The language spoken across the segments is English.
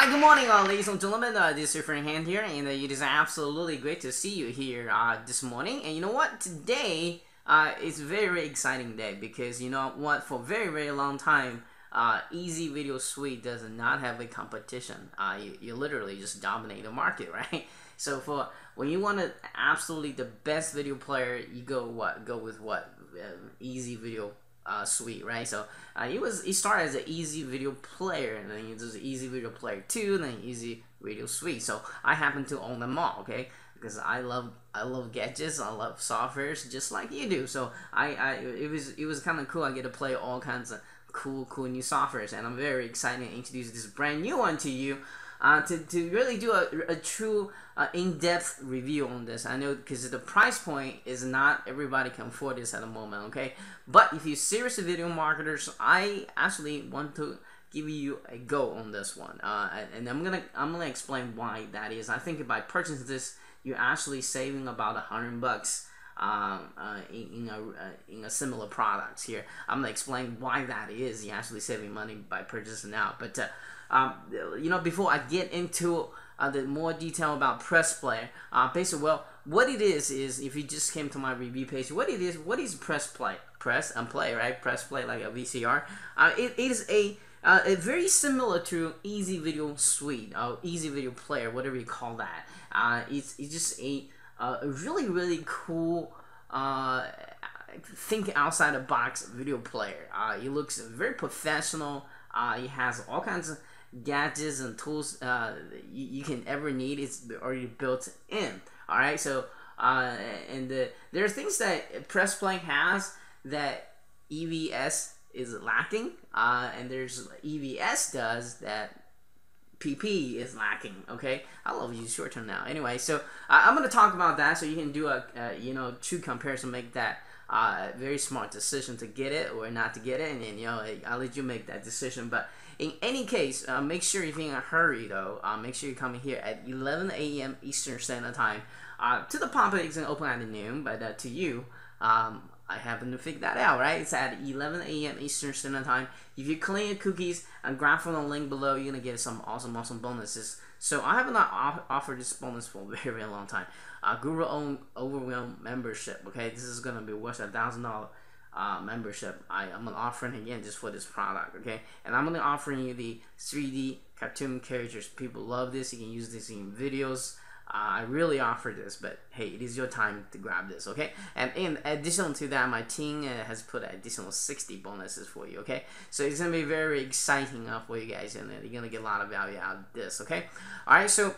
Hi, good morning, ladies and gentlemen. This is your friend Hand here, and it is absolutely great to see you here this morning. And you know what? Today is a very exciting day because you know what? For a very long time, Easy Video Suite does not have a competition. You literally just dominate the market, right? So for when you want absolutely the best video player, you go with what? Easy Video Suite, right? So he started as an Easy Video Player, and then there's Easy Video Player 2, and then Easy Video Suite. So I happen to own them all, okay? Because I love gadgets, I love softwares just like you do. So it was kind of cool. I get to play all kinds of cool new softwares, and I'm very excited to introduce this brand new one to you. To really do a true in-depth review on this. I know because the price point is not everybody can afford this at the moment, okay? But if you're serious video marketers, I actually want to give you a go on this one, and I'm gonna explain why that is. I think by purchasing this, you're actually saving about $100 in a similar product here. I'm gonna explain why that is. You're actually saving money by purchasing out, but you know, before I get into the more detail about Press Play, basically, well, what it is if you just came to my review page, what is Press Play? Press and play, right? Press Play like a VCR. It is a very similar to Easy Video Suite, Easy Video Player, whatever you call that. It's just a really cool think outside the box video player. It looks very professional. It has all kinds of gadgets and tools you can ever need. It's already built in. All right, so there are things that Press Play has that EVS is lacking, and there's EVS does that PP is lacking. Okay, I love use short term now. Anyway, so I'm going to talk about that so you can do a true comparison, make that very smart decision to get it or not to get it, and then I'll let you make that decision. But in any case, make sure if you're in a hurry though, make sure you come here at 11 a.m. Eastern Standard Time. To the public, it's gonna open at noon, but to you, I happen to figure that out, right? It's at 11 a.m. Eastern Standard Time. If you clean your cookies and grab from the link below, you're gonna get some awesome bonuses. So I have not offered this bonus for a very long time. Guru owned Overwhelm membership. Okay, this is gonna be worth $1,000 membership. I'm gonna offer it again just for this product. Okay, and I'm gonna offer you the 3D cartoon characters. People love this. You can use this in videos. I really offer this, but hey, it is your time to grab this, okay? And in addition to that, my team has put an additional 60 bonuses for you, okay? So it's gonna be very exciting for you guys, and you're gonna get a lot of value out of this, okay? All right, so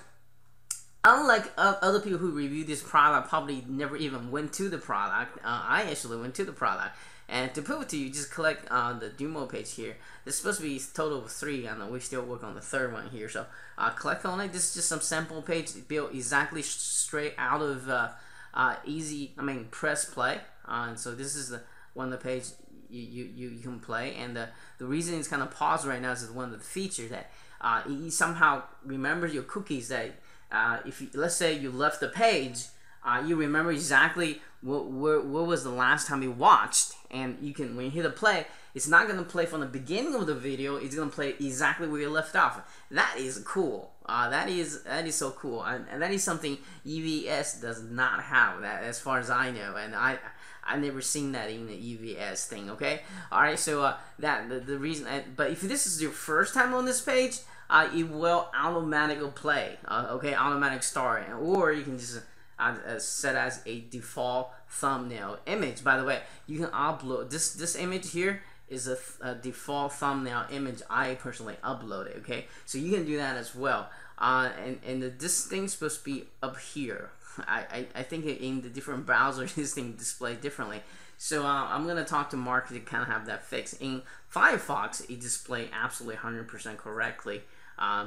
unlike other people who review this product, probably never even went to the product. I actually went to the product. And to prove it to you, just click on the demo page here. It's supposed to be a total of 3. I know we still work on the 3rd one here. So click on it. This is just some sample page built exactly straight out of Press Play. And so this is the one of the page you can play. And the reason it's kind of paused right now is one of the features that it somehow remembers your cookies. That if you, let's say you left the page, you remember exactly what was the last time you watched, and you can, when you hit a play, it's not going to play from the beginning of the video. It's going to play exactly where you left off. That is cool. That is so cool, and that is something EVS does not have, that as far as I know, and I've never seen that in the EVS thing. Okay, all right. So the reason, but if this is your first time on this page, it will automatically play. Okay, automatic start, or you can just set as a default thumbnail image. By the way, you can upload this image here is a default thumbnail image. I personally uploaded. Okay, so you can do that as well. And this thing's supposed to be up here. I think in the different browsers this thing displays differently. So I'm gonna talk to Mark to kind of have that fixed. In Firefox, it displays absolutely 100% correctly.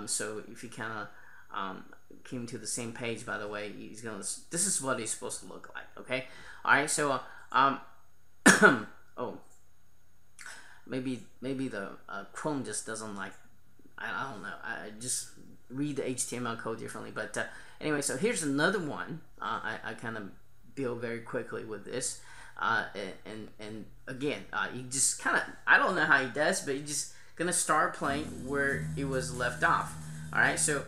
So if you kind of came to the same page, by the way, he's gonna. This is what it's supposed to look like. Okay, all right. So oh, maybe the Chrome just doesn't like. I don't know. I just read the HTML code differently. But anyway, so here's another one. I kind of build very quickly with this. And again, you just kind of, I don't know how he does, but he just gonna start playing where it was left off. All right, so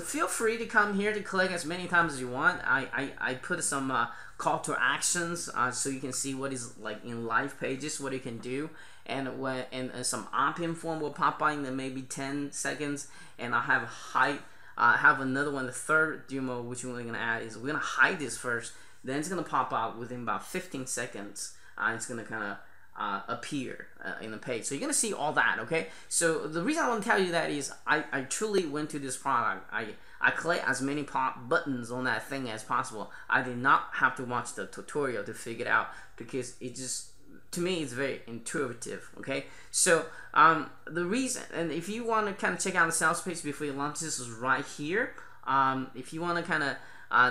feel free to come here to click as many times as you want. I put some call to actions so you can see what is like in live pages, what you can do, and some opt-in form will pop by in maybe 10 seconds, and I'll have have another one. The third demo which we're gonna add is we're gonna hide this first, then it's gonna pop out within about 15 seconds. It's gonna kind of appear in the page, so you're gonna see all that. Okay, so the reason I want to tell you that is I truly went to this product. I clicked as many buttons on that thing as possible. I did not have to watch the tutorial to figure it out, because it just, to me, it's very intuitive. Okay, so the reason, and if you want to kind of check out the sales page before you launch, this is right here. If you want to kind of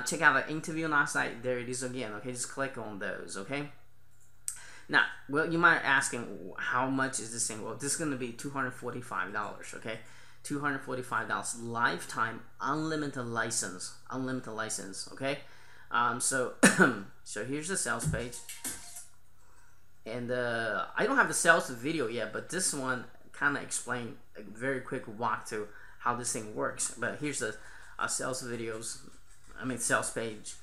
check out the interview on our site, there it is again. Okay, just click on those. Okay. Now, well, you might be asking, how much is this thing? Well, this is going to be $245, okay? $245, lifetime, unlimited license, okay? So here's the sales page. And I don't have the sales video yet, but this one kind of explained a very quick walkthrough how this thing works. But here's the sales page.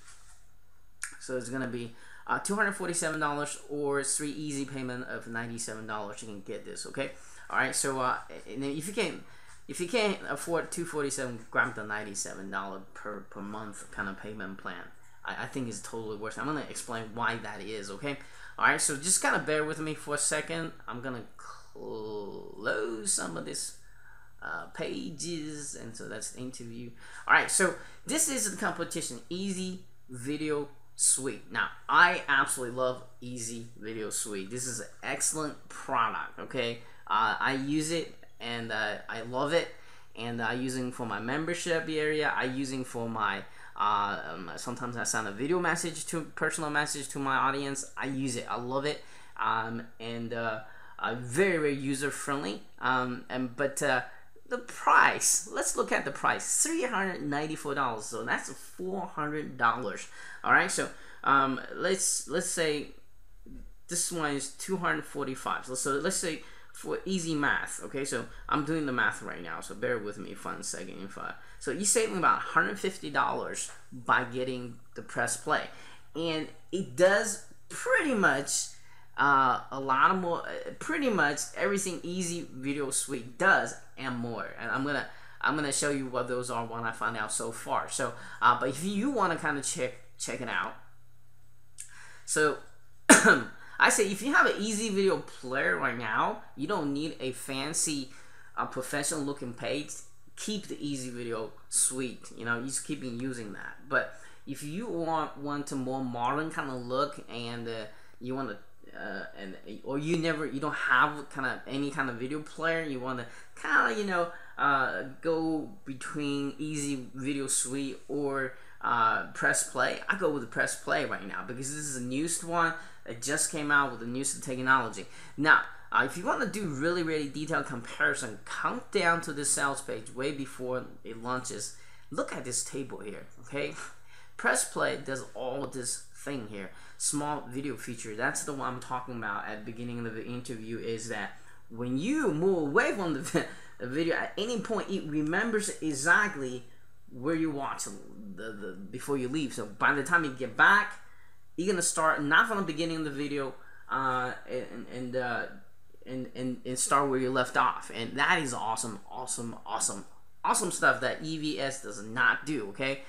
So it's going to be $247 or 3 easy payment of $97. You can get this. Okay, all right. So and then if you can't afford $247, grab the $97 per month kind of payment plan. I think it's totally worth it. I'm gonna explain why that is. Okay, all right. So just kind of bear with me for a second. I'm gonna close some of this pages, and so that's the interview. All right. So this is the competition, Easy Video Suite. Now, I absolutely love Easy Video Suite. This is an excellent product. Okay, I use it and I love it, and I use it for my membership area. I use it for my sometimes I send a video message personal message to my audience. I use it. I love it, and very, very user friendly. But the price, let's look at the price, $394. So that's $400. All right, so let's say this one is $245. So let's say, for easy math, okay, so I'm doing the math right now, so bear with me for a second. So you're saving about $150 by getting the press play, and it does pretty much pretty much everything Easy Video Suite does and more. And I'm gonna show you what those are when I find out so far. So but if you want to kind of check it out, so I say if you have an Easy Video Player right now, you don't need a fancy professional looking page. Keep the Easy Video Suite, you know, you just keep using that. But if you want a more modern kind of look, and you want to or you don't have kind of any kind of video player, you want to kind of, you know, go between Easy Video Suite or Press Play, I go with the Press Play right now, because this is the newest one. It just came out with the newest technology. Now, if you want to do really, really detailed comparison, come down to the sales page way before it launches. Look at this table here, okay? Press Play does all this thing here. Small video feature, that's the one I'm talking about at the beginning of the interview, is that when you move away from the video at any point, it remembers exactly where you watch the before you leave. So by the time you get back, you're gonna start not from the beginning of the video and start where you left off, and that is awesome stuff that EVS does not do. Okay,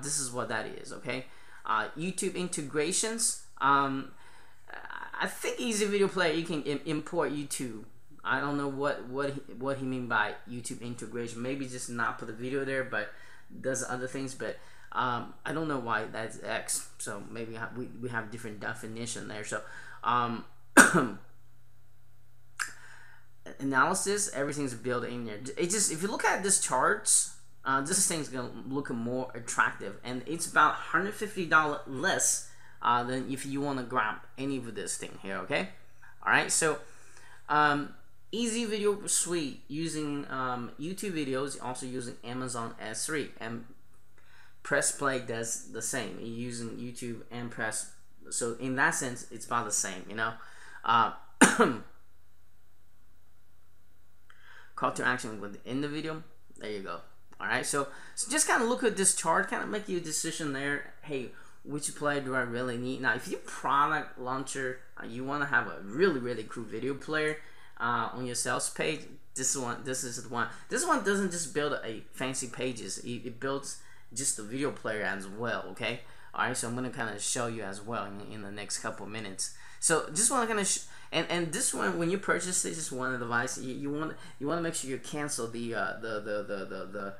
this is what that is. Okay, YouTube integrations. I think Easy Video Player, you can import YouTube. I don't know what he mean by YouTube integration. Maybe just not put the video there, but does other things. But I don't know why that's X. So maybe we have different definition there. So analysis, everything's built in there. It just, if you look at this charts, this thing's gonna look more attractive, and it's about $150 less than if you want to grab any of this thing here. Okay, all right. So Easy Video Suite using YouTube videos, also using Amazon S3, and Press Play does the same, using YouTube and Press. So in that sense, it's about the same, you know. Call to action within the video. There you go. All right, so just kind of look at this chart, kind of make your decision there. Hey, which player do I really need? Now, if you product launcher, you want to have a really cool video player on your sales page. This is the one. This one doesn't just build a fancy pages. It builds just the video player as well. Okay. All right. So I'm gonna kind of show you as well in the next couple of minutes. So just want to kind of and this one, when you purchase this one device, you want to make sure you cancel the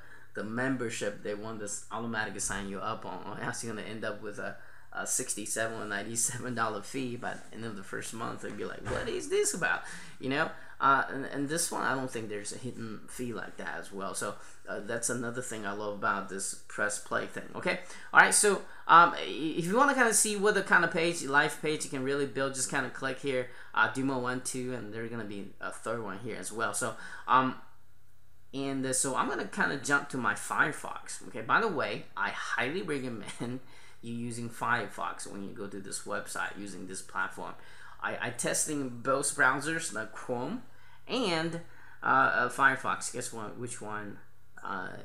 membership. They want this automatically sign you up on, or else you're gonna end up with a $67 or $97 fee by the end of the first month. They'd be like, what is this about? You know. And this one, I don't think there's a hidden fee like that as well. So that's another thing I love about this press play thing. Okay, all right. So if you want to kind of see what the kind of page, live page, you can really build, just kind of click here, demo 1, 2, and there's gonna be a third one here as well. So so I'm gonna kind of jump to my Firefox. Okay. By the way, I highly recommend you using Firefox when you go to this website using this platform. I testing both browsers, like Chrome and Firefox. Guess what? Which one I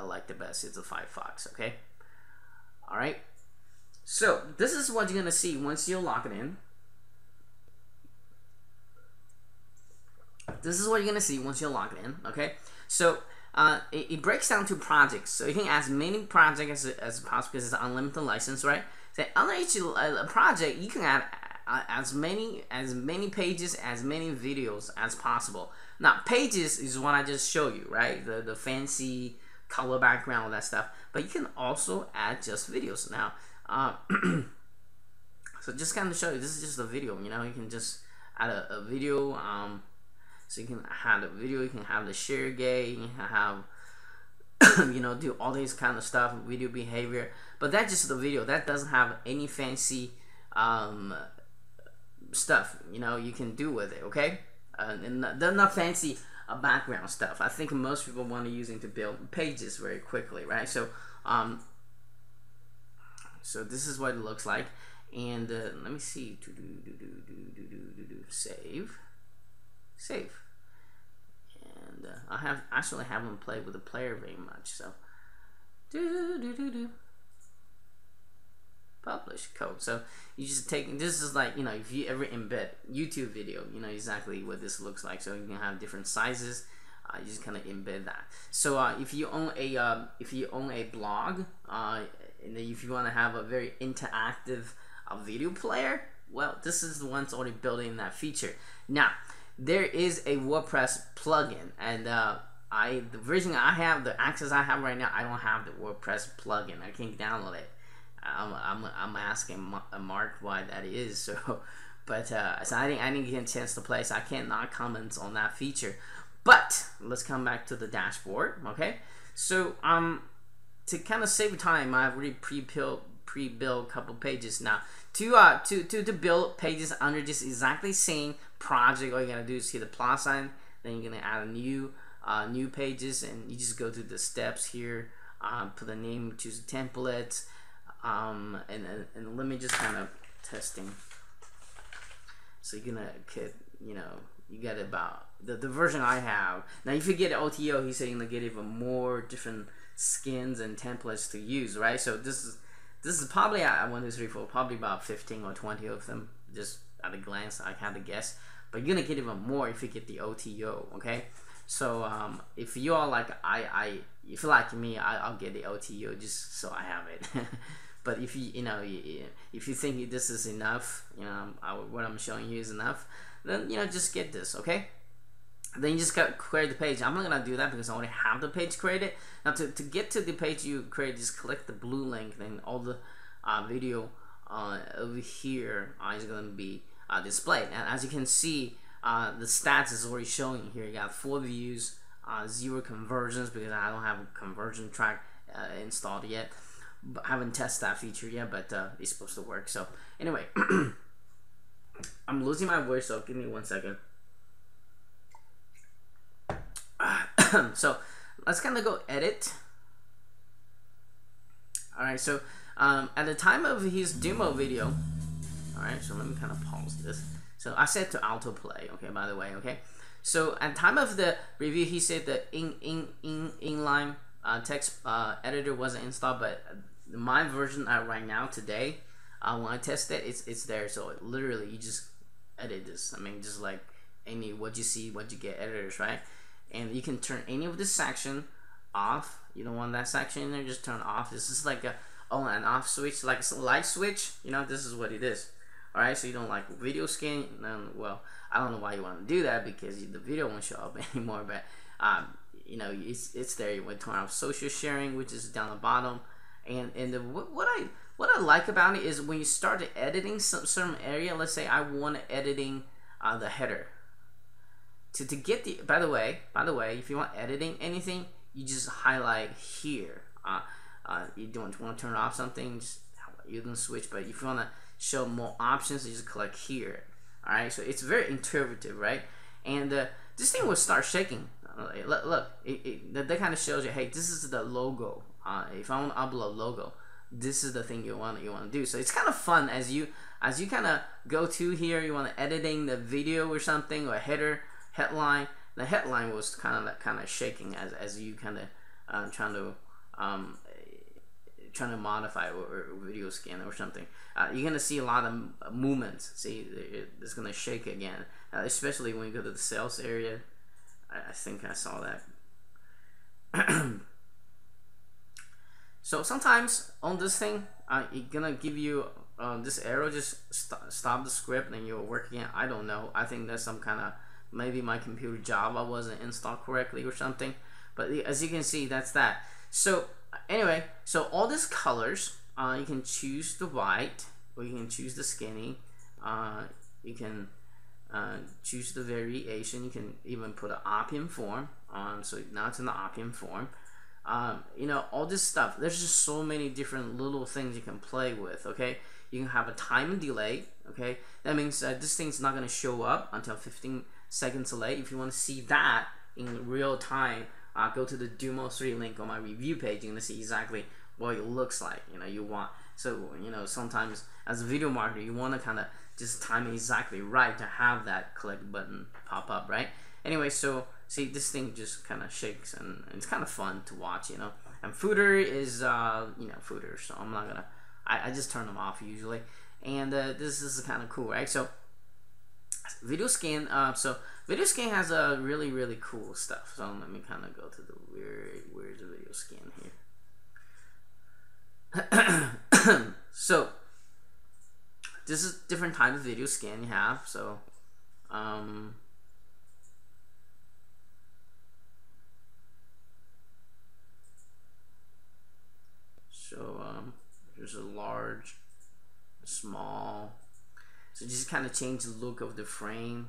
like the best? It's a Firefox. Okay. All right. So this is what you're gonna see once you log in. This is what you're gonna see once you're logged in. Okay. So it breaks down to projects. So you can add as many projects as possible because it's an unlimited license, right? So under each project, you can add as many pages, as many videos as possible. Now, pages is what I just showed you, right? The fancy color background, all that stuff. But you can also add just videos. Now, so just kind of show you, this is just a video. You know, you can just add a video. So you can have the video, you can have the share gate, you can have you know, do all these kind of stuff, video behavior. But that's just the video. That doesn't have any fancy stuff, you know, you can do with it. Okay, and they're not fancy background stuff. I think most people want to use it to build pages very quickly, right? So so this is what it looks like. And let me see. Save. And I actually haven't played with the player very much, so publish code. So you just take, this is like, you know, if you ever embed YouTube video, you know exactly what this looks like. So you can have different sizes. You just kind of embed that. So if you own a blog, and if you want to have a very interactive video player, well, this is the one that's already built in that feature. Now, there is a WordPress plugin, and the version I have, the access I have right now, I don't have the WordPress plugin. I can't download it. I'm asking Mark why that is. So, but so I didn't get a chance to play, so I cannot comment on that feature. But let's come back to the dashboard. Okay, so to kind of save time, I've already pre-built a couple pages. Now to build pages under this exactly same project, all you gotta do is hit the plus sign, then you're gonna add a new pages, and you just go through the steps here, put the name, choose a template, and let me just kind of testing. So you're gonna get, you know, you get about the version I have. Now if you get OTO, he's saying to get even more different skins and templates to use, right? So this is probably 1, 2, 3, 4, probably about 15 or 20 of them, just at a glance. I had to guess, but you're gonna get even more if you get the OTO. Okay, so if you are like if you're like me, I'll get the OTO just so I have it. But if if you think this is enough, you know, what I'm showing you is enough, then, you know, just get this. Okay, then you just got to create the page. I'm not gonna do that because I already have the page created. Now to get to the page you create, just click the blue link, then all the video over here is gonna be displayed. And as you can see, the stats is already showing here. You got 4 views, 0 conversions because I don't have a conversion track installed yet. But I haven't tested that feature yet, but it's supposed to work. So anyway, I'm losing my voice, so give me 1 second. So let's kind of go edit. Alright, so at the time of his demo video, alright, so let me kind of pause this. So I set to autoplay, okay, by the way, okay. So at time of the review, he said the inline text editor wasn't installed, but my version right now today, when I test it, it's there. So literally, you just edit this. I mean, just like any what you see, what you get editors, right? And you can turn any of this section off. You don't want that section in there, just turn off. This is like a on and off switch, like a light switch. You know, this is what it is. All right, so you don't like video scan, then well, I don't know why you want to do that, because the video won't show up anymore. But you know, it's there. You would turn off social sharing, which is down the bottom. And what I like about it is when you start editing some certain area. Let's say I want editing the header. To get the by the way, if you want editing anything, you just highlight here. You don't want to turn off something, you can switch. But if you want to show more options, you just click here. All right, so it's very intuitive, right? And this thing will start shaking. Look, that kind of shows you, hey, this is the logo. If I want to upload logo, this is the thing you want to do. So it's kind of fun as you kind of go to here. You want to editing the video or something, or a headline. The headline was kind of shaking as you kind of trying to modify or video scan or something. You're gonna see a lot of movements. See, it's gonna shake again, especially when you go to the sales area. I think I saw that. So sometimes on this thing, it's gonna give you this arrow, just stop the script, and you're working. I don't know. I think that's some kind of, maybe my computer Java wasn't installed correctly or something. But as you can see, that's that. So anyway, so all these colors, you can choose the white, or you can choose the skinny. You can choose the variation. You can even put an opt-in form. So now it's in the opt-in form. You know, all this stuff. There's just so many different little things you can play with. Okay, you can have a time and delay. Okay, that means this thing's not going to show up until 15 seconds late. If you want to see that in real time, go to the Demo 3 link on my review page. You're gonna see exactly what it looks like. You know, you want, so you know, sometimes as a video marketer, you want to kind of just time it exactly right to have that click button pop up, right? Anyway, so see, this thing just kind of shakes, and it's kind of fun to watch, you know. And footer is you know, footer, so I'm not gonna, I just turn them off usually. And this is kind of cool, right? So video scan, so video scan has a really cool stuff. So let me kind of go to the where's the video scan here. So this is different type of video scan you have. So there's a large, a small. So just kind of change the look of the frame.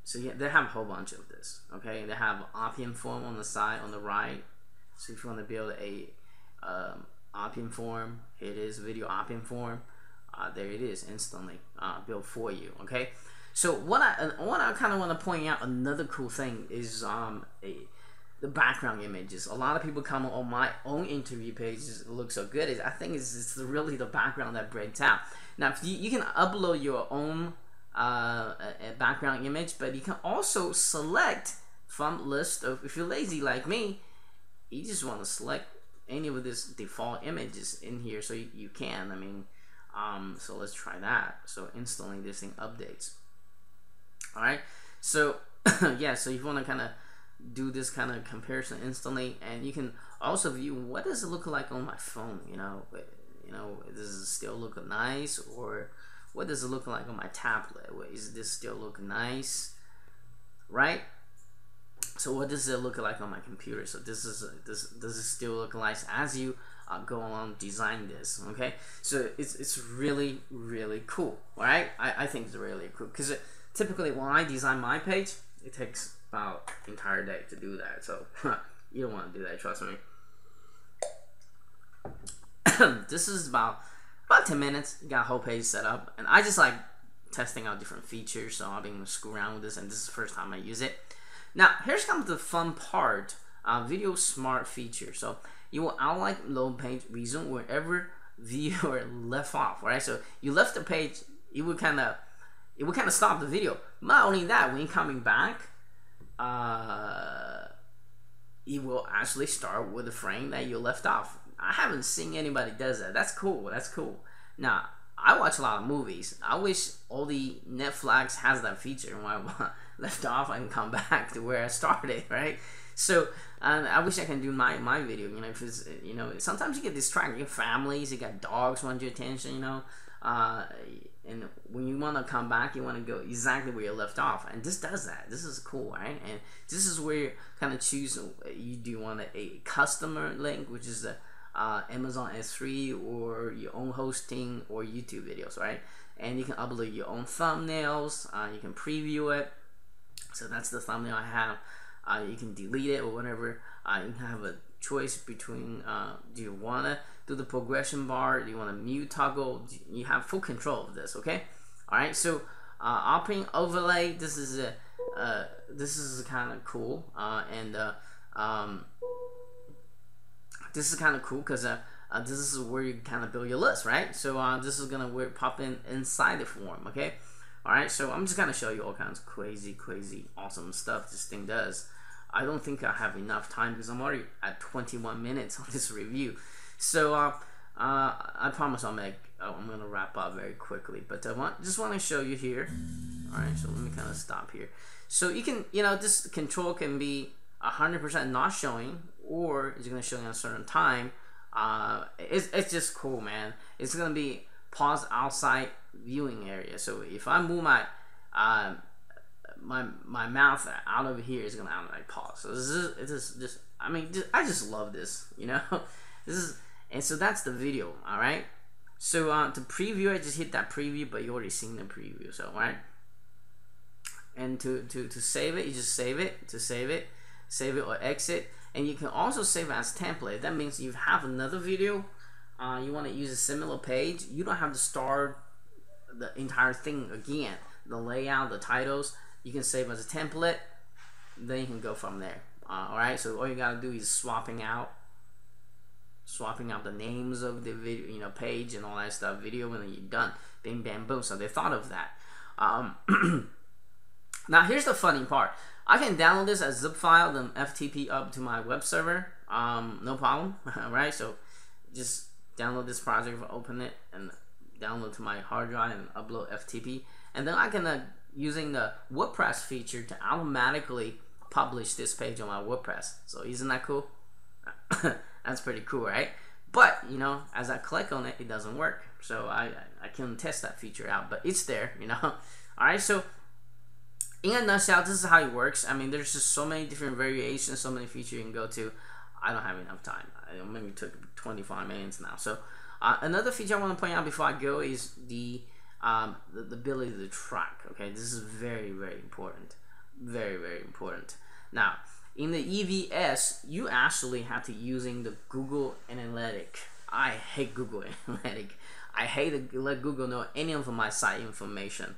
So yeah, they have a whole bunch of this. Okay, they have opt-in form on the side, on the right. So if you want to build a opt-in form, here it is, video opt-in form. There it is, instantly built for you. Okay, so what I kind of want to point out, another cool thing is the background images. A lot of people come on my own interview pages, it looks so good. I think it's really the background that breaks out. Now, if you can upload your own background image, but you can also select from list of, if you're lazy like me, you just want to select any of this default images in here, so you can. I mean, so let's try that. So instantly this thing updates. All right, so yeah, so if you want to kind of do this kind of comparison instantly, and you can also view what does it look like on my phone. You know, does it still look nice, or what does it look like on my tablet? Is this still look nice, right? So what does it look like on my computer? So does it still look nice as you go along design this? Okay, so it's really cool. All right, I think it's really cool, because typically when I design my page, it takes about the entire day to do that. So you don't want to do that, trust me. This is about 10 minutes. You got a whole page set up, and I just like testing out different features, so I've been screwing around with this, and this is the first time I use it. Now here's kind of the fun part, video smart feature. So you will outline load page, resume wherever viewer left off, right? So you left the page, it would kind of, it will kind of stop the video. Not only that, when you're coming back, it will actually start with the frame that you left off. I haven't seen anybody does that. That's cool. That's cool. Now, I watch a lot of movies. I wish all the Netflix has that feature. When I left off, I can come back to where I started, right? So I wish I can do my video. You know, if it's, you know, sometimes you get distracted. You have families, you got dogs want your attention. You know, and when you want to come back, you want to go exactly where you left off. And this does that. This is cool, right? And this is where you kind of choose. You do want a customer link, which is the Amazon S3 or your own hosting or YouTube videos, right? And you can upload your own thumbnails. You can preview it. So that's the thumbnail I have. You can delete it or whatever. You can have a choice between do you want to do the progression bar, do you want to mute toggle. You have full control of this, okay? Alright, so opening overlay, this is kind of cool, and this is kind of cool because this is where you kind of build your list, right? So this is gonna pop in inside the form, okay? Alright, so I'm just gonna show you all kinds of crazy awesome stuff this thing does. I don't think I have enough time because I'm already at 21 minutes on this review. So I promise I'm gonna wrap up very quickly, but I just want to show you here. Alright, so let me kind of stop here. So you can, you know, this control can be 100% not showing, or it's gonna show you at a certain time. It's just cool, man. It's gonna be pause outside viewing area. So if I move my my mouth out of here, is gonna automatically pause. So I just love this, you know. And so that's the video. All right. So to preview it, just hit that preview, but you already seen the preview. So right. And to save it, you just save it or exit. And you can also save it as template. That means you have another video, you want to use a similar page, you don't have to start the entire thing again. The layout, the titles, you can save as a template, then you can go from there. Alright, so all you gotta do is swapping out the names of the video, you know, page and all that stuff, video, and then you're done. Bing, bam, boom. So they thought of that. Now here's the funny part. I can download this as zip file, then FTP up to my web server, no problem. Right, so just download this project, open it, and download to my hard drive and upload FTP, and then I can using the WordPress feature to automatically publish this page on my WordPress. So isn't that cool? That's pretty cool, right? But you know, as I click on it, it doesn't work. So I can test that feature out, but it's there, you know. All right, so in a nutshell, this is how it works. I mean, there's just so many different variations, so many features you can go to. I don't have enough time. I maybe took 25 minutes now. So another feature I want to point out before I go is the ability to track. Okay, this is very important, very important. Now in the EVS, you actually have to using the Google Analytic. I hate Google Analytic. I hate to let Google know any of my site information.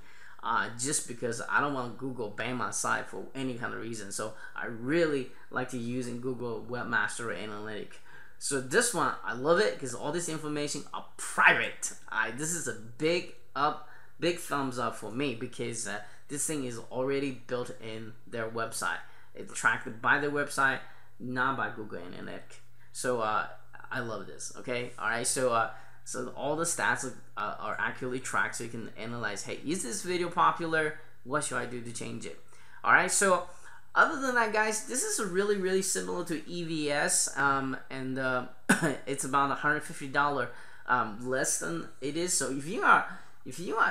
Just because I don't want Google ban my site for any kind of reason. So I really like to using Google Webmaster Analytic. So this one, I love it because all this information are private. This is a big thumbs up for me because this thing is already built in their website. It's tracked by their website, not by Google Analytics. So I love this. Okay, all right. So all the stats are accurately tracked, so you can analyze, hey, is this video popular? What should I do to change it? All right. So other than that, guys, this is really similar to EVS, and it's about $150 less than it is. So if you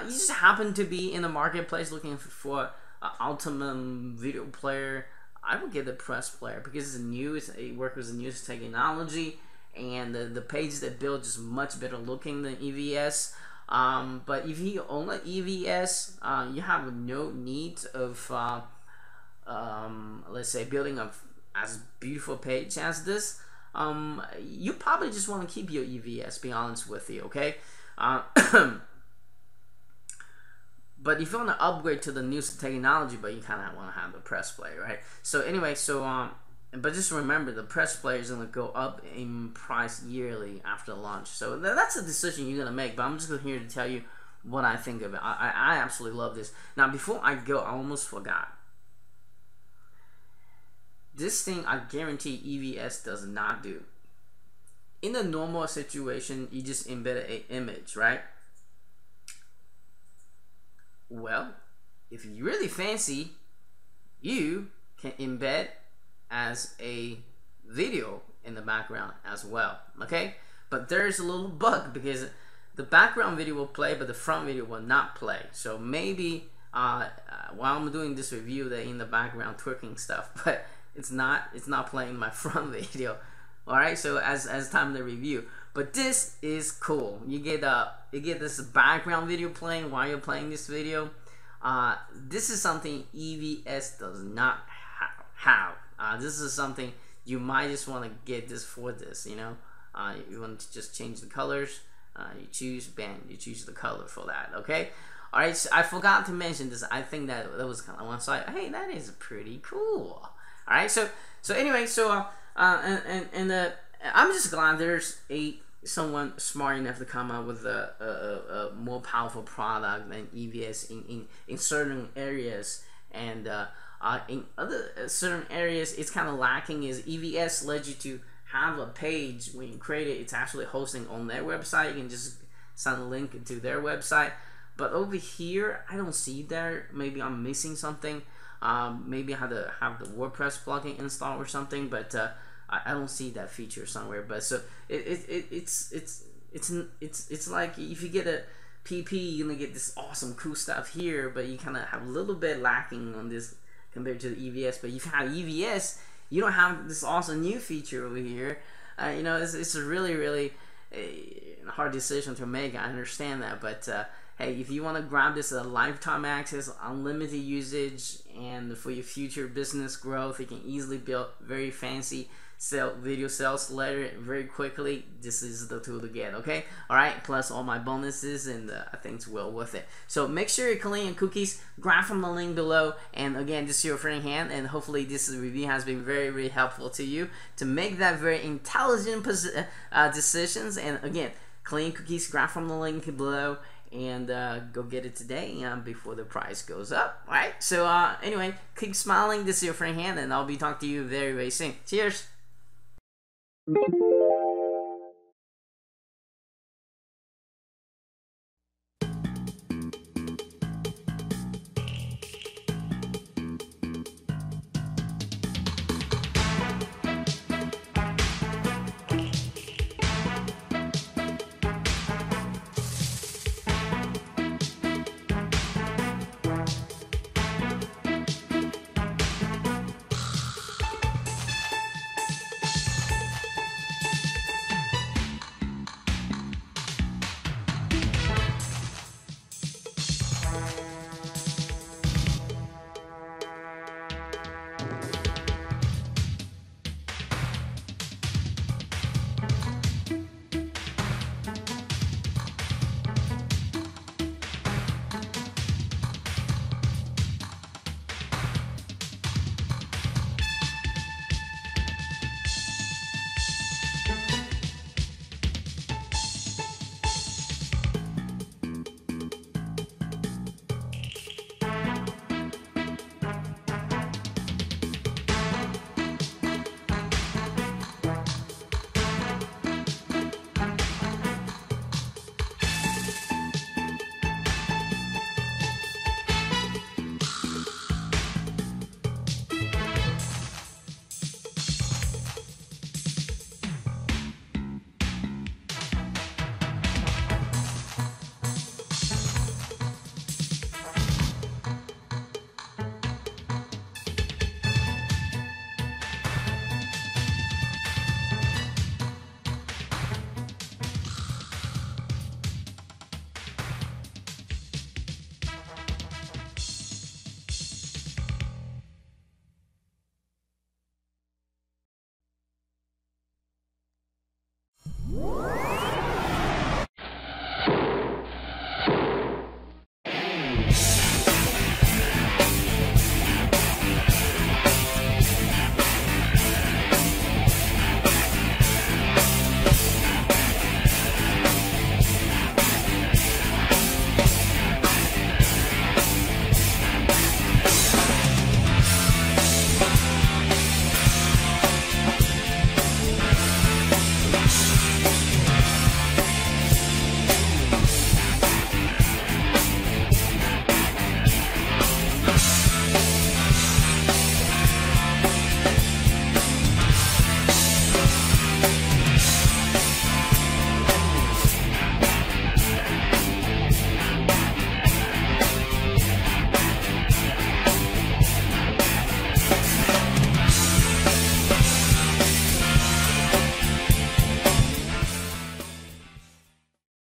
just happen to be in the marketplace looking for an ultimate video player, I would get the Press Player because it's new. It works with the newest technology, and the page they build is much better looking than EVS. But if you own an EVS, you have no need of let's say building a as beautiful page as this. You probably just want to keep your EVS, be honest with you, okay? But if you want to upgrade to the newest technology, but you kind of want to have the Press Player, right? So anyway, but just remember, the Press Player is going to go up in price yearly after launch. So that's a decision you're going to make. But I'm just here to tell you what I think of it. I absolutely love this. Now, before I go, I almost forgot. This thing, I guarantee EVS does not do. In a normal situation, you just embed an image, right? Well, if you really fancy, you can embed as a video in the background as well, okay? But there's a little bug, because the background video will play, but the front video will not play. So maybe while I'm doing this review, they're in the background twerking stuff, but it's not playing my front video. All right, so as time to review. But this is cool. You get this background video playing while you're playing this video. This is something EVS does not have. This is something you might just want to get this for this. You know, you want to just change the colors. You choose, bam, you choose the color for that. Okay. All right. So I forgot to mention this. I think that was kind of one side. Hey, that is pretty cool. All right. So anyway, so I'm just glad there's someone smart enough to come up with a more powerful product than EVS in certain areas, and in other certain areas it's kind of lacking. Is EVS led you to have a page when you create it, it's actually hosting on their website. You can just send a link to their website, but over here I don't see there. Maybe I'm missing something. Maybe I had to have the WordPress plugin installed or something, but I don't see that feature somewhere. But so it's like if you get a PP, you're gonna get this awesome cool stuff here, but you kind of have a little bit lacking on this compared to the EVS. But if you have EVS, you don't have this awesome new feature over here. You know, it's a really hard decision to make. I understand that, but hey, if you want to grab this as a lifetime access, unlimited usage, and for your future business growth, you can easily build very fancy video sales letter very quickly. This is the tool to get. Okay, all right, plus all my bonuses, and I think it's well worth it. So make sure you're clean your cookies. Grab from the link below, and again, this is your friend Han, and hopefully this review has been very helpful to you to make that very intelligent decisions. And again, clean cookies, grab from the link below, and go get it today before the price goes up. All right, so anyway, keep smiling. This is your friend Han, and I'll be talking to you very soon. Cheers.